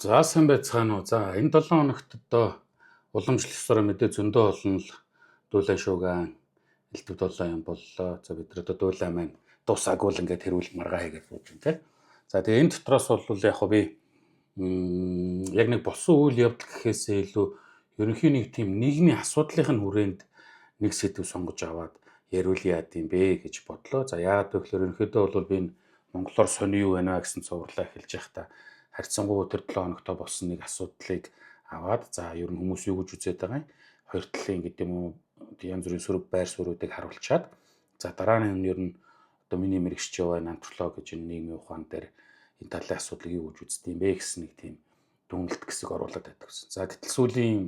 За сайн байцгаана уу. За энэ 7 хоногт одоо уламжлах ёсоор мэдээ зөндөө олон л дуулаа шуугаан элдв долоо юм боллоо. За бид нар одоо дуулаа маань дуусаагүй л ингээд хэрүүл маргаа хийгээд сууж байна те. За тэгээ энэ дотроос бол яг хөө би яг нэг болсон үйл явдал гэхээсээ илүү ерөнхийн нэг тийм нийгмийн асуудлын хүрээнд нэг сэдв сонгож аваад яриул яад юм бэ гэж бодлоо. За яагаад вэ гэхээр ерөнхийдөө бол би энэ монголоор сони юу байна гэсэн цувралаа эхэлж явахдаа харьцангуй тэр 7 хоногтой болсон нэг асуудлыг аваад за ер нь хүмүүс юу гэж үзээд байгаа юм. Хоёр талын гэдэг юм уу янз бүрийн сөрөг байр суурьуудыг харуулчаад за дараа нь ер нь одоо миний мэрэгч яваа антрополог гэж энэ нийгмийн ухаан дээр энэ талын асуудлыг юу гэж үздэг юм бэ гэсэн нэг тийм дүгнэлт хэсэг оруулаад байдаг гэсэн. За гэтэл сүүлийн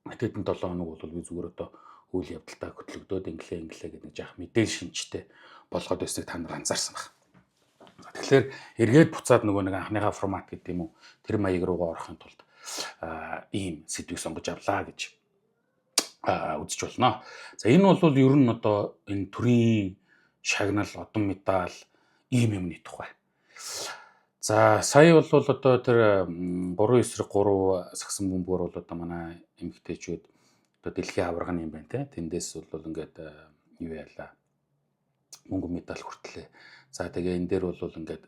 хэдэн 7 хоног бол би зүгээр одоо үйл явдалтай хөтлөгдөөд инглээ гэдэг нэг жаах мэдээлэл шинжтэй болгоод байсныг та нар анзаарсан байна. Тэгэхээр эргээд буцаад нөгөө нэг анхныхаа формат гэдэг юм уу тэр маяг руугаа орохын тулд ийм сэдвийг сонгож авлаа гэж үзэж болно. За энэ бол ер нь одоо энэ төрийн шагнал, одон медаль ийм юмны тухай. За сая бол одоо тэр 3-9-3 сагсан бөмбөр бол одоо манай эмэгтэйчүүд одоо дэлхийн аваргын юм байна те. Тэндээс бол ингээд юу яалаа мөнгө медаль хүртлээ. За тэгээ энэ дээр бол ингээд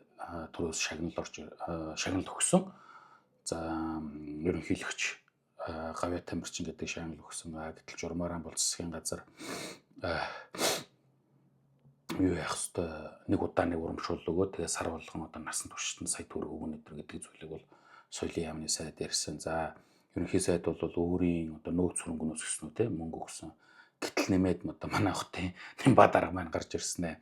түрүүс шагнал өгсөн. За ерөнхийлөгч Гавьяа Тамирчин гэдэг шагнал өгсөн. Гэтэл журмаараа бол засгийн газар юу яах вэ? Нэг удаа нэг урамшуул өгөө. Тэгээ сар болгоно одоо насан туршид сая төгрөг өгнө гэдэг зүйлийг бол соёлын яамны сайд ярьсан. За ерөнхий сайд бол өөрийн одоо нөөц хөрөнгөнөөс өснө те мөнгө өгсөн. Гэтэл нэмээд одоо манай хотын Нимба дарга маань гарч ирсэн ээ.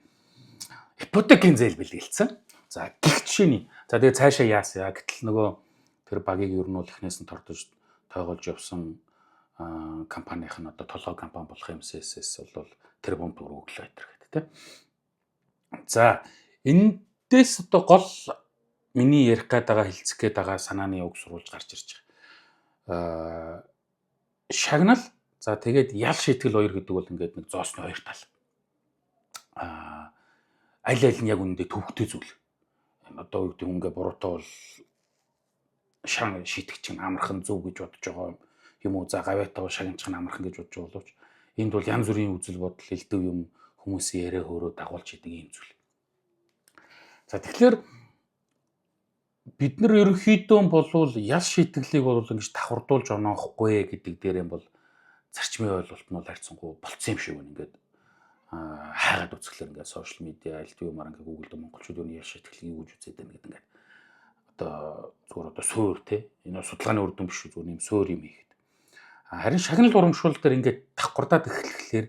Ипотекийн зээл бэлгэлцсэн. За гих жишээний. За тэгээ цаашаа яасан. Гэтэл нөгөө тэр багийг ер нь бол эхнээс нь тордож тойгоолж явсан компанийх нь одоо толгой компани болох MSS бол тэр бомб төгрөг өглөө гэдэг те. За эндээс одоо гол миний ярих гээд байгаа хэлцэх гээд байгаа санааны уг сурвалж гарч ирж байгаа. Шагнал за тэгээд ял шийтгэл хоёр гэдэг бол ингээд нэг зоосны хоёр тал. Аль нь яг үүндээ төвхтэй зүйл. Одоо юу гэдэг үнгээ буруутай бол шан шийтгэж чинь амархан зөв гэж бодож байгаа юм уу? За гавьяатаа шагнаж чинь амархан гэж бодож байгаа боловч энд бол янз бүрийн үзэл бодол элдв юм хүмүүсийн яриа хөөрөө дагуулж идэг юм зүйл. За тэгэхээр бид нар ерөнхийдөө болвол ял шийтгэлийг бол ингэж давхардуулж оноохгүй гэдэг дээр юм бол зарчмын ойлголт нь бол харьцангуй болцсон юм шиг байна. Ингээд хайгаад үзэхлээр ингээд сошиал медиа, элдв юмар ингээд Google дээр монголчууд юу ял шийтгэлийг юу гэж үзээд байна гэдэг ингээд одоо зүгээр одоо суур те энэ судалгааны үр дүн биш зүгээр юм суур юм хийхэд. Харин шагнал урамшуул дээр ингээд давхардаад эхлэхлээр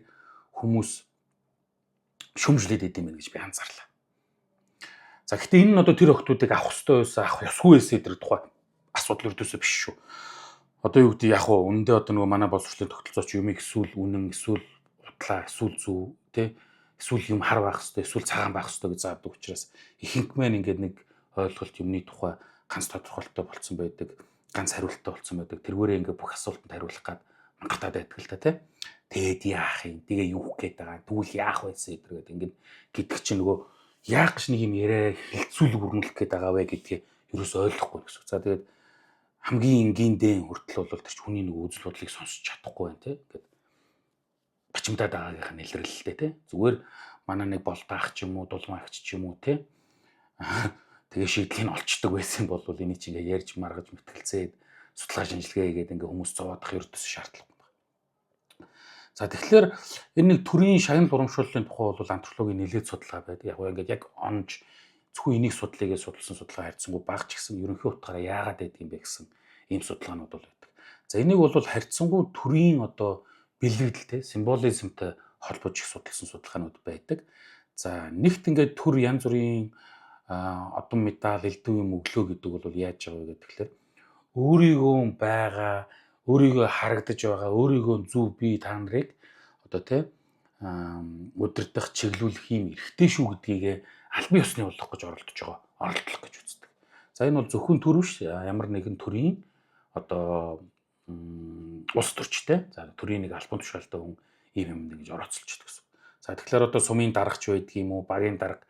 хүмүүс шүмжлээд идэм байх гэж би анзаарлаа. За гэхдээ энэ нь одоо тэр охтуудыг авах ёстой байсан, авах ёсгүй байсан гэдэг тухай асуудал өрдөөсөө биш шүү. Одоо юу гэдэг яг уу үндэ одоо нөгөө манай боловсролын тогтолцооч юмыг эсвэл үнэн, эсвэл утлаа, эсвэл зөв те эсвэл юм хар байх ёстой, эсвэл цагаан байх ёстой гэж заадаг учраас ихэнх маань ингээд нэг ойлголт юмны тухай ганц тодорхойлолттой болсон байдаг, ганц хариулттай болсон байдаг. Тэргээрээ ингээд бүх асуултанд хариулах гад мангатаад байдаг л та те. Тэгээд яах юм? Тэгээ юу гээд байгаа? Тэгвэл яах байсан гэдэг ингээд гэдэг чинь нөгөө яах гэж нэг юм яриа хэлцүүлэг өрнөлөх гээд байгаа вэ гэдгийг ерөөс ойлгохгүй гэсэн. За тэгээд хамгийн энгийн дэн хүртэл бол тэр чинь хүний нэг үзэл бодлыг сонсч чадахгүй байна те. Ингээд бачимдаад байгаагийнх нь илэрлэлтэй те. Зүгээр манай нэг болтаах ч юм уу, дулмаагч ч юм уу те. Тэгээ шийдлийг олцдог байсан бол энийг чи ингээд ярьж маргаж мэтгэлцээд судалгаа шинжилгээ хийгээд ингээд хүмүүс зовоодох ердөөс шаардлага. За тэгэхээр энэ нэг төрийн шагнал урамшууллын тухай бол антропологийн нэлээд судалгаа байдаг. Яг ингээд яг онж зөвхөн энийг судлаагээ судалсан судалгаа харьцангуй бага ч гэсэн ерөнхий утгаараа яагаад байдаг юм бэ гэсэн ийм судалгаанууд бол байдаг. За энийг бол харьцангуй төрийн одоо бэлэгдэлтэй, символизмтай холбож их судалсан судалгаанууд байдаг. За нэгт ингээд төр янз бүрийн одон медаль, элдв юм өглөө гэдэг бол яаж байгаа вэ гэхээр өөрийгөө байгаа өөрийгөө харагдаж байгаа, өөрийгөө зөв бие та нарыг одоо те өдөрдох чиглүүлэх юм эрхтэй шүү гэдгийг албан ёсны болгох гэж оролдож байгаа, оролдлого гэж үздэг. За энэ бол зөвхөн төр биш, ямар нэгэн төрийн одоо улс төрчтэй, за төрийн нэг албан тушаалтай хүн ийм юм ингэж орооцолчдөг гэсэн. За тэгэхээр одоо сумын даргач байдаг юм уу, багийн дарга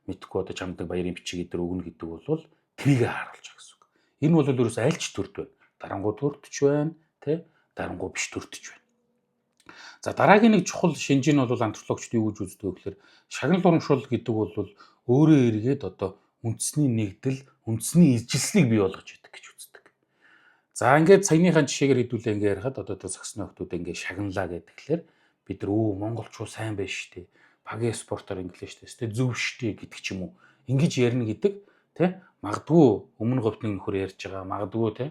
мэдхгүй одоо чамдаг баярын бичиг дээр өгнө гэдэг бол трийг харуулж байгаа гэсэн үг. Энэ бол ерөөсөө аль ч төрд байна. Дарангуй төрд ч байна, тэ дарангуй биш төрд ч байна. За дараагийн нэг чухал шинж нь бол антропологчд юу гэж үздэг вэ гэхээр шагнал урамшуул гэдэг бол өөрөө эргээд одоо үндэсний нэгдэл, үндэсний ижилслийг бий болгож идэг гэж үздэг. За ингээд саяныхаа жишээгээр хэдүүлээ ингээд ярихад одоо саксны хүмүүс ингээд шагналаа гэхэлэр бид нар монголчууд сайн байж штэ. Багийн спортоор инглээ штэ. Зөв штэ гэдэг ч юм уу. Ингэж ярина гэдэг тэ магадгүй өмнө говьт нэг нөхөр ярьж байгаа, магадгүй тэ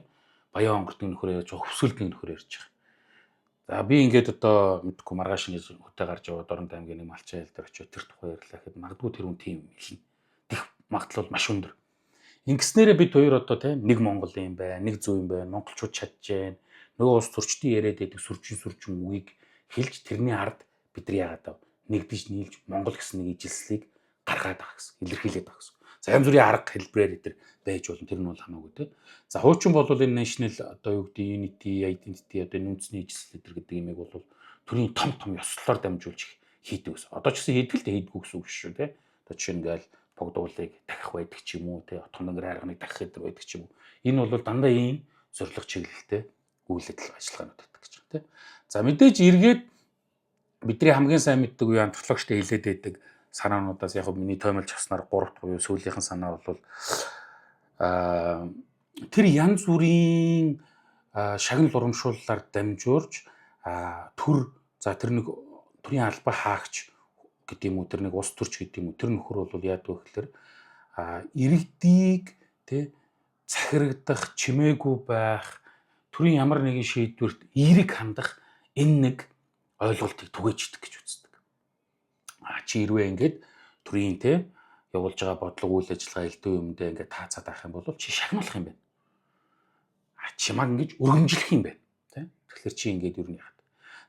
баян онгорт нэг нөхөр ярьж байгаа, хөвсгөлд нэг нөхөр ярьж байгаа. За би ингээд одоо мэдхгүй маргааш нэг хөтэ гарч яваад Дорнод аймгийн нэг малчин айл дээр очиж тэр тухай ярьлаа гэхэд магадгүй тэр хүн тийм хэлнэ. Тех магадлал маш өндөр. Ингэснээрээ бид хоёр одоо тийм нэг монгол юм байна, нэг зөв юм байна, монголчууд чадчихээн. Нөгөө улс төрчдийн яриад байдаг сүрчин үгийг хэлж тэрний ард бид нар яагаад нэгдэж нийлж монгол гэсэн нэг ижилслийг гаргаад байгаа гэсэн, илэрхийлээд байгаа гэсэн. За янз бүрийн арга хэлбэрээр эдэр байж болно. Тэр нь бол хамаагүй тийм. За хуучин бол энэ national одоо юу гэдэг unity, identity одоо үндэсний ижилсэл эдэр гэдэг юмыг бол төрийн том ёслолоор дамжуулж хийдэг гэсэн. Одоо ч гэсэн хийдэг л хийдгүү гэсэн үг шүү тийм. Одоо жишээ нь ингээл богдуулыг дахих байдаг ч юм уу тийм. Отгон өнгөр арганыг дахих эдэр байдаг ч юм уу. Энэ бол дандаа ийм зорилго чиглэлтэй үйл ажиллагаанууд байдаг гэж байна тийм. За мэдээж эргээд бидний хамгийн сайн мэддэг үе антропологчтой хэлээд байдаг санаануудаас яг миний тоомлж авснаар 3 дахь буюу сүүлийнхэн санаа бол тэр янз бүрийн шагнал урамшууллаар дамжуурж за тэр нэг төрийн албаа хаагч гэдэг юм уу тэр нэг ус төрч гэдэг юм уу тэр нөхөр бол яадаг вэ гэхээр иргэдийг тэ захирагдах чимээгүй байх төрийн ямар нэгэн шийдвэрт эерэг хандах энэ нэг ойлголтыг түгээж идэг гэж үздэг. Чи хэрвээ ингээд төрийн тэ явуулж байгаа бодлого үйл ажиллагаа элдв юмдээ ингээд таацаад авах юм бол чи шагнуулах юм байна. Чимаг ингэж өргөмжлөх юм байна. Тэ? Тэгэхээр чи ингээд юу нэг хат.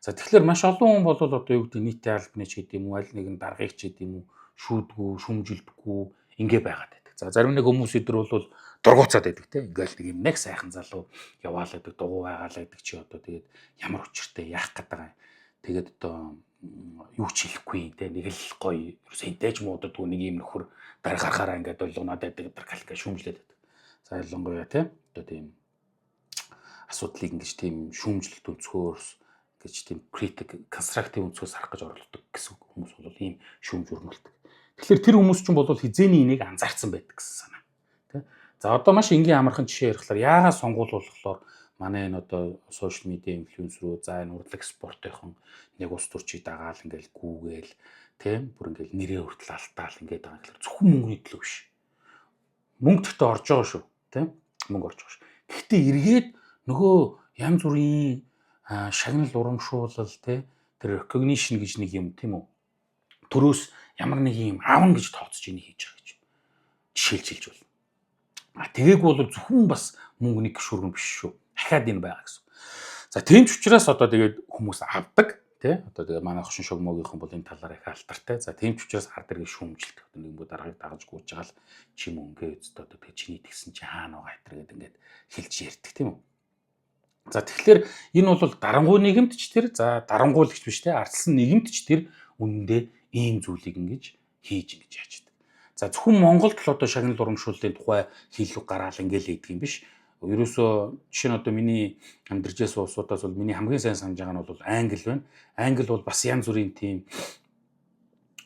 За тэгэхээр маш олон хүн бол одоо юу гэдэг нийтийн албаны ч гэдэг юм уу аль нэгэн даргыг ч гэдэг юм уу шүүдгүү, шүмжилдэггүй ингээд байгаад байдаг. За зарим нэг хүмүүс өдр бол дургуцаад байдаг те. Ингээл нэг юм нэг сайхан залуу яваал байдаг, дугуй байгаал байдаг чи одоо тэгээд ямар учиртай яах гээд байгаа юм. Тэгээд одоо юу ч хэлэхгүй те нэг л гоё ерөөсөө эдэж муудадгүй нэг юм нөхөр дараа гарахаараа ингээд болгоноод байдаг гэдэг калка шүүмжлээд байдаг. За ялангуяа те одоо тийм асуудлыг ингэж тийм шүүмжлэлт өнцгөөс гэж тийм критик конструктив өнцгөөс харах гэж оролддог гэсэн хүмүүс бол ийм шүүмж өрнөлдөг. Тэгэхээр тэр хүмүүс чинь бол хизээний энийг анзаарсан байдаг гэсэн санаа. Тэ? За одоо маш энгийн амархан жишээ ярихлаар яагаад сонгуул болохоор манай энэ одоо сошиал медиа инфлюенсерүүд за энэ урдлаг спортынхон нэг ус төрчийг дагаал ингээл гүүгээл тийм бүр ингээл нэрээ хүртэл алтаал ингээд байгаа гэхээр зөвхөн мөнгөний төлөө биш. Мөнгө гэхдээ орж байгаа шүү, тийм мөнгө орж байгаа шүү. Гэхдээ эргээд нөгөө янз бүрийн шагнал урамшуулал тэр recognition гэж нэг юм тийм үү? Төрөөс ямар нэг юм аавн гэж тооцож энийг хийж байгаа гэж жишээлж болно. Тэгээг бол зөвхөн бас мөнгөний гүшүүргэн биш шүү. Дахиад энэ байгаа гэсэн. За тийм ч учраас одоо тэгээд хүмүүс авдаг тий одоо тэгээд манай хошин шогмогийнхан бол энэ талаар их алтартай. За тийм ч учраас ард иргэн шүүмжилдэг. Нэг юм даргаыг дагаж гүйж байгаа л чи мөнгөө өстө одоо тэгээд чиний тэгсэн чи хаана байгаа хэтэр гэдэг ингээд хэлж ярьдаг тийм үү. За тэгэхээр энэ бол дарангуй нийгэмд ч тэр за дарангуйлагч биш тий ардсан нийгэмд ч тэр үнэндээ ийм зүйлийг ингэж хийж ингэж яаждаг. За зөвхөн Монголд л одоо шагнал урамшууллын тухай хэллэг гараал ингээл хийдэг юм биш. Ерөөсөө жишээ нь одоо миний амьдарч байсан улсуудаас бол миний хамгийн сайн санаж байгаа нь бол Англи байна. Англи бол бас янз бүрийн тийм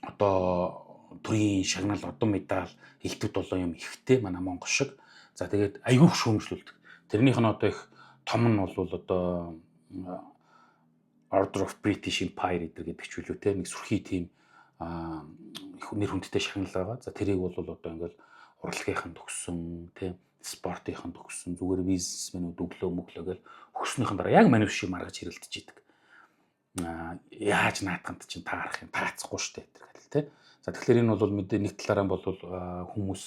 одоо төрийн шагнал одон медаль элдв долоо юм ихтэй манай Монгол шиг. За тэгээд аюух шүүмжлүүлдэг. Тэрнийх нь одоо их том нь бол одоо Order of British Empire гэдэг чөлөөтэй нэг сүрхий тийм их нэр хүндтэй шагнал байгаа. За тэрийг бол одоо ингээл урлагийнхан төгссөн тийм спортынхан төгссөн зүгээр бизнесмэнүүд өглөө мөглөө гэл өгснөхийн дараа яг манайш шиг маргаж хэрэлдэж идэг. Яаж наатганд чинь таарах юм таацахгүй штэ гэдэг л тий. За тэгэхээр энэ бол мэдээ нэг талаараа бол хүмүүс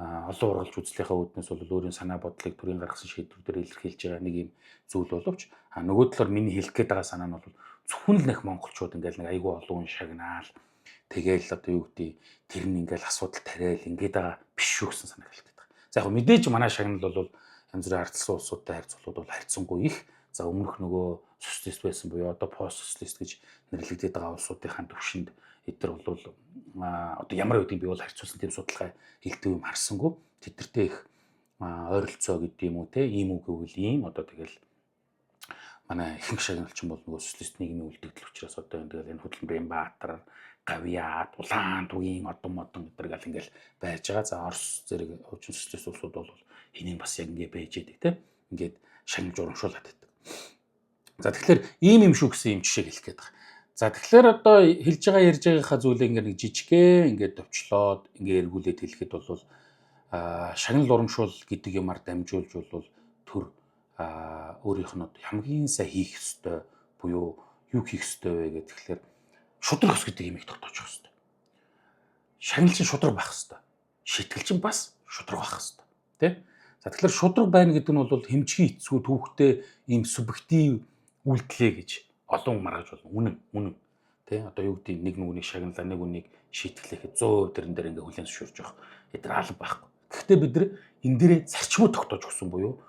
олон ургалж үзлийнхаа үүднээс бол өөрийн санаа бодлыг төрийн гаргасан шийдвэрээр илэрхийлж байгаа нэг юм зүйл боловч нөгөө талаар миний хэлэх гээд байгаа санаа нь бол зөвхөн л нэг монголчууд ингээл нэг айгүй олон шагнаал тэгээл одоо юу гэдэг тэр нь ингээл асуудал тариал ингээд байгаа биш шүү гэсэн санаа хэлдэг. За яг мэдээж манай шагнал бол янз бүрийн ардсан улсуудтай харьцуулбал бол харьцангуй их. За өмнөх нөгөө социалист байсан буюу одоо пост социалист гэж нэрлэгдээд байгаа улсуудынхаа төвшөнд эдгээр бол одоо ямар үеийн би бол харьцуулсан тийм судалгаа хэлдэг юм харсангүй. Тэдэртэй их ойролцоо гэдэг юм уу те ийм үг гэвэл ийм одоо тэгэл манай ихэнх шагналчин бол нөгөө социалист нийгмийн үлдэгдэл учраас одоо тэгэл энэ хөдөлмөрийн баатар, гавьяа, улаан тугийн одон модон гэдэр гал ингээл байж байгаа. За Орос зэрэг хуучин социалист улсууд бол энийг бас яг ингээ байж яадаг те. Ингээд шагнал журамшуулаад байдаг. За тэгэхээр ийм юм шүү гэсэн юм жишээ хэлэх гээд байгаа. За тэгэхээр одоо хэлж байгаа ярьж байгааха зүйлээ ингээ нэг жижигхэн ингээ төвчлоод ингээ эргүүлээд хэлэхэд бол шагнал урамшуул гэдэг юмар дамжуулж бол төр өөрийнх нь хамгийн сайн хийх ёстой буюу юу хийх ёстой вэ гэдэг тэгэхээр шудраг ус гэдэг юмыг тогтоож явах ёстой. Шагнал чинь шудраг байх ёстой. Шитгэл чинь бас шудраг байх ёстой. Тэ? За тэгэхээр шудраг байна гэдэг нь бол хэмжих эцгүй түүхтэй ийм субъектив үйлдэлээ гэж олон маргаж болно. Үнэн. Тэ? Одоо юу гэдэг нэг нүгний шагналаа нэг үнийг шийтгэлэхэд 100% тэрэн дээр ингээ хүлээн зөвшөөрж явах. Эдгээр алба байхгүй. Гэхдээ бид нар энэ дээрээ зарчмууд тогтоож өгсөн буюу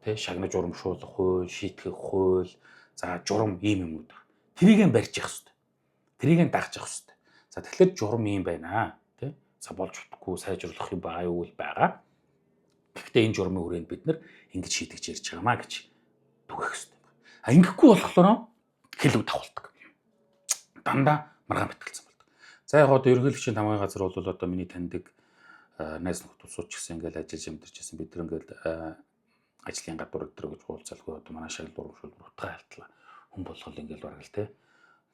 тэ шагнаж урамшуулах хууль, шийтгэх хууль, за журам ийм юмуд. Тэрийг барьж явах хэрэгтэй. Тэрийг дагж явах хэрэгтэй. За тэгэхээр журам ийм байна тэ. За болж чадахгүй сайжруулах юм байгаа юу байгаа. Гэхдээ энэ журмын хүрээнд бид нар ингэж шийдэж ярьж байгаамаа гэж түгэх хэрэгтэй. Ингэхгүй болохоор хэлв давхалдаг. Дандаа маргаан бэтгэлцэн болдог. За яг одоо ерөнхийлөгчийн тамгын газар бол одоо миний таньдаг найз нөхдөд сууч гэсэн ингээл ажиллаж амьдарч байсан бид нар ингээл ажлын гадуур өдрөө гэж уулзалгүй одоо манай шагнал урамшуул утгаа хальтлаа хүн болгол ингээл бараг л те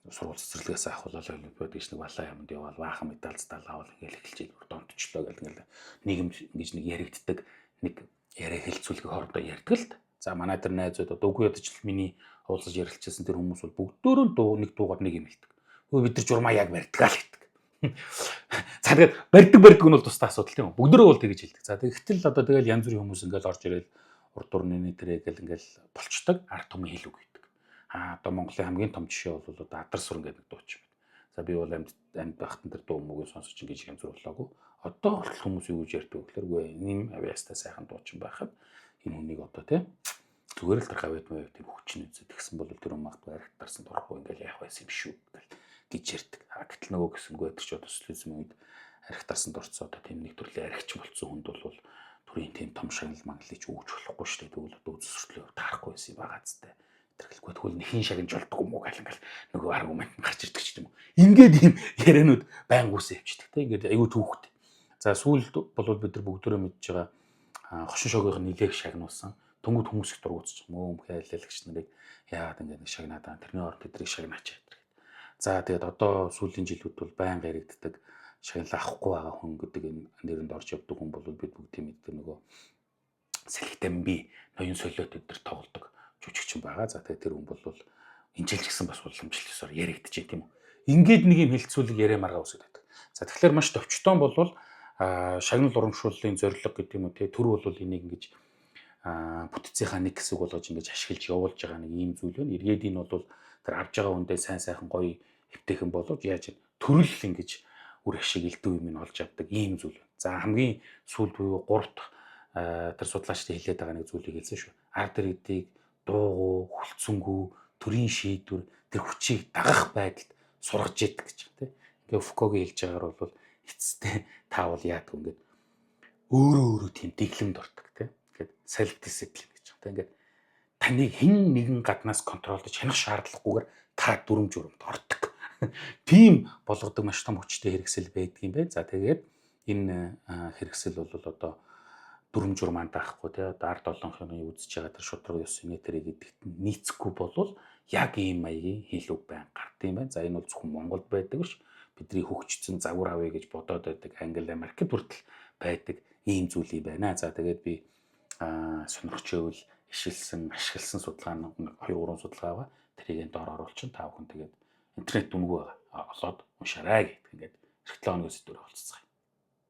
сургууль цэцэрлэгээс авах болоо олимпиад гэж нэг балаа юмд яваал баахан медаль авал ингээл эхэлж донтчлоо гэл ингээл нийгэмд ингэж нэг яригддаг нэг яриа хэлцүүлэг хоорондоо ярьдаг л. За манай тэр найзууд одоо үгүй ядаж л миний уулзаж ярилцсан тэр хүмүүс бол бүгдөө нэг дуугаар нэг юм хэлдэг. Өө бид нар журмаа яг барьдаг л гэдэг. За тэгээд барьдаг нь бол тустай асуудал тийм үү. Бүгдөө бол тэгэж хэлдэг. За тэгэхдээ л одоо тэгэл янз бүрийн хүмүүс ингээл орж ирэл урд дурны тэрэг гэл ингээл болчдөг ард түмэн хэлүг гэдэг. Одоо Монголын хамгийн том жишээ бол одоо Адар сүрэн гэдэг дууч байна. За би бол амьд байхтан тэр дуу мөгийг сонсож ингэж янз бүр болоогүй. Одоо хүртэл хүмүүс юу гэж ярьдаг вэ гэхээр үгүй ийм авьяастай сайхан дуучин байхад энэ хүнийг одоо тийм зүгээр л тэр гавьяд маяг тийм хүчин үзээд тэгсэн бол тэр магадгүй архитарсан дурахгүй ингээл яах байсан юм шүү гэж ярьдаг. Гэтэл нөгөө гэсэнгүй тэр ч одоо социализм үед архитарсан дурцсан одоо тийм нэг төрлийн архич болцсон хүнд бол төрийн тийм том шагнал мангалж өгч болохгүй шүү дээ. Тэгвэл одоо үзэсгэлэнээр таарахгүй байсан юм байгаа зү. Тэргэлгүй тэгвэл нэхин шагнаж болдгоо юм уу гэл ингээл нөгөө аргумент гарч ирдэг ч юм уу. Ингээд ийм яриануд байнг үсэ явчихдаг те. Ингээд аюу түүхтэй. За сүүлд бол бид нар бүгдөө мэдж байгаа хошин шогийнх нилээх шагнуулсан төнгөд хүмүүс их дургуутч юм уу хайлаалагч нарыг яагаад ингээд шагнаад байгаа тэрний орд тэдрийг шагнаач гэдэг. За тэгээд одоо сүүлийн жилүүд бол байнга яригддаг шагнал авахгүй байгаа хүн гэдэг энэ нэрэнд орж явдаг хүн бол бид бүгдийн мэддэг нөгөө Сэлхтэн би ноён солиот өдр тоглодог жүжигчин байгаа. За тэгээд тэр хүн бол энэ жил ч гэсэн бас уламжлал ёсоор яригдэж байна тийм үү. Ингээд нэг юм хэлцүүлэг яриа маргаа үсэж байдаг. За тэгэхээр маш товчтон бол шагнал урамшууллын зорилго гэдэг юм уу те төр бол энийг ингэж бүтцийнхаа нэг хэсэг болгож ингэж ашиглаж явуулж байгаа нэг ийм зүйл байна. Эргээд энэ бол тэр авж байгаа хүндээ сайн сайхан гоё хэвтэйхэн боловч яаж төрөл ингэж үр ашиг элдв юм олж авдаг ийм зүйл байна. За хамгийн сүүлд буюу 3 дахь тэр судлаачдын хэлээд байгаа нэг зүйлийг хэлсэн шүү. Ард иргэдийг дуугу, хүлцэнгүү, төрийн шийдвэр тэр хүчийг дагах байдалд сургаж яадаг гэж байна тийм. Ингээ Фукогийн хэлж байгаагаар бол эцэстээ таавал яадаг ингээд өөрөө тийм дэглэмд ордог тийм. Ингээд self discipline гэж байна. Ингээд таныг хэн нэгэн гаднаас контролдож хянах шаардлагагүйгээр та дүрм журамд ордог. Тийм болгодог маш том хүчтэй хэрэгсэл байдаг юм байна. За тэгээд энэ хэрэгсэл бол одоо дүрм журмаанд байхгүй тий одоо ард олонхны үзэж байгаа тэр шудраг ёс инээтрийг гэдэгт нийцэхгүй болвол яг ийм маягийн хил үг байн гардаг юм байна. За энэ бол зөвхөн Монголд байдаг ш. Бидний хөгжсөн загвар авъя гэж бодоод байдаг Англи, Америкт хүртэл байдаг ийм зүйл юм байна. За тэгээд би сонирхч байвал ишилсэн, ашигласан судалгаа нь 2-3 судалгаа байгаа. Тэрийг доор оруулчин та бүхэн тэгээд интернет дүнгүй байгаа. Олоод уншаарай гэдэг ингээд эрт 7 хоногоос дөрөв болцсон.